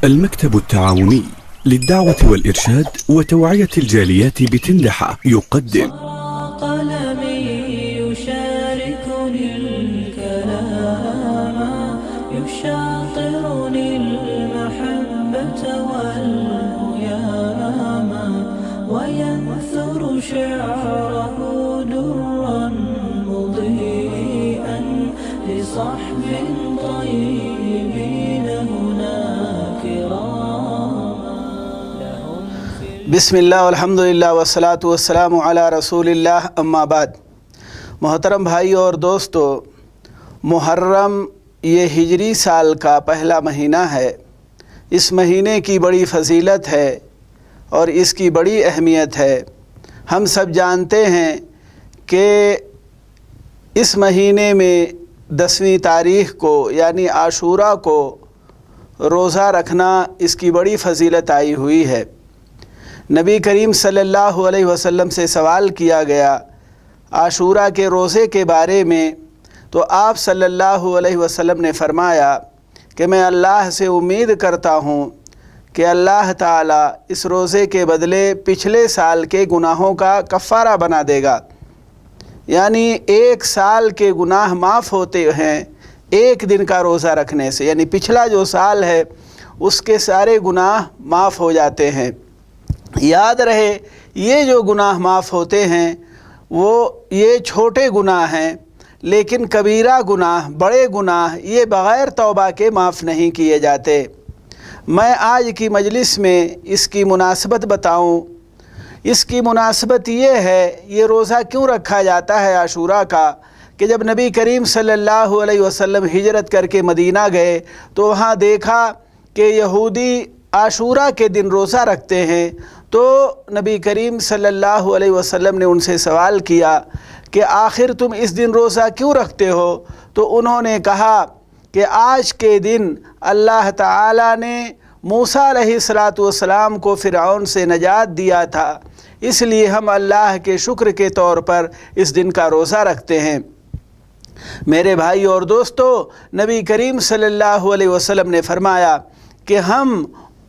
المكتب التعاوني للدعوة والإرشاد وتوعية الجاليات بتندحة يقدم قلمي يشاركني الكلام يشاطرني المحبة والهيام وينثر شعره درا مضيئا لصحب طيبين هناك بسم اللہ والحمدللہ والصلاة والسلام علی رسول اللہ اما بعد۔ محترم بھائی اور دوستو، محرم یہ ہجری سال کا پہلا مہینہ ہے۔ اس مہینے کی بڑی فضیلت ہے اور اس کی بڑی اہمیت ہے۔ ہم سب جانتے ہیں کہ اس مہینے میں 10ویں تاریخ کو یعنی عاشوراء کو روزہ رکھنا اس کی بڑی فضیلت آئی ہوئی ہے۔ نبی کریم صلی اللہ علیہ وسلم سے سوال کیا گیا عاشوراء کے روزے کے بارے میں، تو آپ صلی اللہ علیہ وسلم نے فرمایا کہ میں اللہ سے امید کرتا ہوں کہ اللہ تعالیٰ اس روزے کے بدلے پچھلے سال کے گناہوں کا کفارہ بنا دے گا، یعنی 1 سال کے گناہ معاف ہوتے ہیں ایک دن کا روزہ رکھنے سے، یعنی پچھلا جو سال ہے اس کے سارے گناہ معاف ہو جاتے ہیں۔ یاد رہے، یہ جو گناہ معاف ہوتے ہیں وہ یہ چھوٹے گناہ ہیں، لیکن کبیرہ گناہ، بڑے گناہ یہ بغیر توبہ کے معاف نہیں کیے جاتے۔ میں آج کی مجلس میں اس کی مناسبت بتاؤں۔ اس کی مناسبت یہ ہے، یہ روزہ کیوں رکھا جاتا ہے عاشوراء کا، کہ جب نبی کریم صلی اللہ علیہ وسلم ہجرت کر کے مدینہ گئے تو وہاں دیکھا کہ یہودی عاشوراء کے دن روزہ رکھتے ہیں، تو نبی کریم صلی اللہ علیہ وسلم نے ان سے سوال کیا کہ آخر تم اس دن روزہ کیوں رکھتے ہو؟ تو انہوں نے کہا کہ آج کے دن اللہ تعالیٰ نے موسیٰ علیہ السلام کو فرعون سے نجات دیا تھا، اس لیے ہم اللہ کے شکر کے طور پر اس دن کا روزہ رکھتے ہیں۔ میرے بھائی اور دوستو، نبی کریم صلی اللہ علیہ وسلم نے فرمایا کہ ہم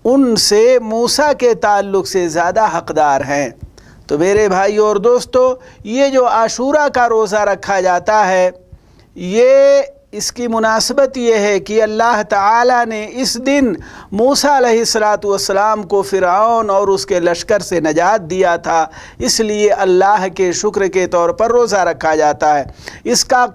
ان سے موسیٰ کے تعلق سے زیادہ حقدار ہیں۔ تو میرے بھائی اور دوستو، یہ جو عاشوراء کا روزہ رکھا جاتا ہے، یہ اس کی مناسبت یہ ہے کہ اللہ تعالیٰ نے اس دن موسیٰ علیہ السلام کو فرعون اور اس کے لشکر سے نجات دیا تھا، اس لیے اللہ کے شکر کے طور پر روزہ رکھا جاتا ہے۔ اس کا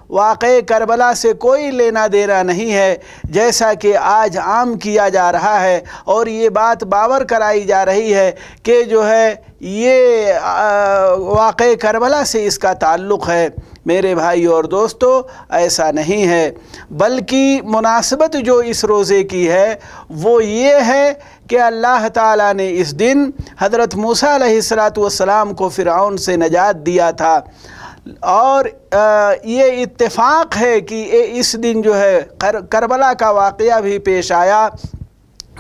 واقعہ کربلا سے کوئی لینا دینا نہیں ہے، جیسا کہ آج عام کیا جا رہا ہے، اور یہ بات باور کرائی جا رہی ہے کہ جو ہے یہ واقعہ کربلا سے اس کا تعلق ہے۔ میرے بھائی اور دوستو، ایسا نہیں ہے، بلکہ مناسبت جو اس روزے کی ہے وہ یہ ہے کہ اللہ تعالیٰ نے اس دن حضرت موسیٰ علیہ السلام کو فرعون سے نجات دیا تھا، اور یہ اتفاق ہے کہ اس دن جو ہے کربلا کا واقعہ بھی پیش آیا،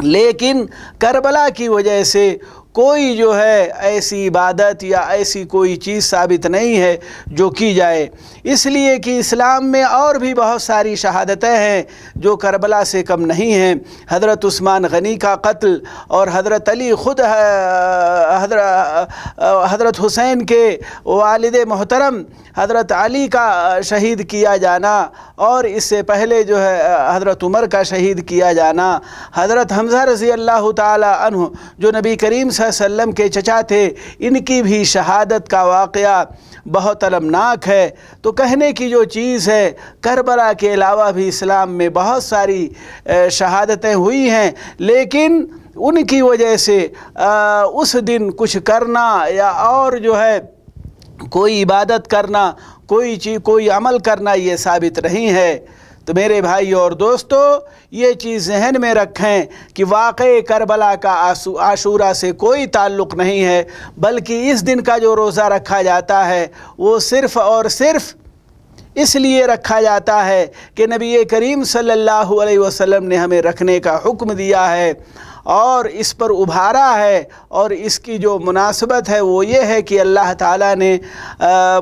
لیکن کربلا کی وجہ سے کوئی جو ہے ایسی عبادت یا ایسی کوئی چیز ثابت نہیں ہے جو کی جائے، اس لیے کہ اسلام میں اور بھی بہت ساری شہادتیں ہیں جو کربلا سے کم نہیں ہیں۔ حضرت عثمان غنی کا قتل، اور حضرت علی خود حضرت حسین کے والد محترم حضرت علی کا شہید کیا جانا، اور اس سے پہلے جو ہے حضرت عمر کا شہید کیا جانا، حضرت حمزہ رضی اللہ تعالی عنہ جو نبی کریم صلی اللہ علیہ وسلم کے چچا تھے، ان کی بھی شہادت کا واقعہ بہت المناک ہے۔ تو کہنے کی جو چیز ہے، کربلا کے علاوہ بھی اسلام میں بہت ساری شہادتیں ہوئی ہیں، لیکن ان کی وجہ سے اس دن کچھ کرنا یا اور جو ہے کوئی عبادت کرنا، کوئی عمل کرنا یہ ثابت نہیں ہے۔ تو میرے بھائی اور دوستو، یہ چیز ذہن میں رکھیں کہ واقعہ کربلا کا عاشوراء سے کوئی تعلق نہیں ہے، بلکہ اس دن کا جو روزہ رکھا جاتا ہے وہ صرف اور صرف اس لیے رکھا جاتا ہے کہ نبی کریم صلی اللہ علیہ وسلم نے ہمیں رکھنے کا حکم دیا ہے، اور اس پر ابھارا ہے، اور اس کی جو مناسبت ہے وہ یہ ہے کہ اللہ تعالیٰ نے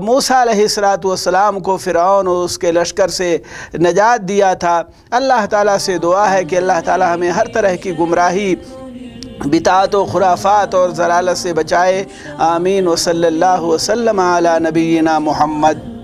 موسیٰ علیہ السلام کو فرعون اور اس کے لشکر سے نجات دیا تھا۔ اللہ تعالیٰ سے دعا ہے کہ اللہ تعالیٰ ہمیں ہر طرح کی گمراہی، بدعات و خرافات اور ضلالت سے بچائے۔ آمین۔ وصلی اللہ وسلم علی نبینا محمد۔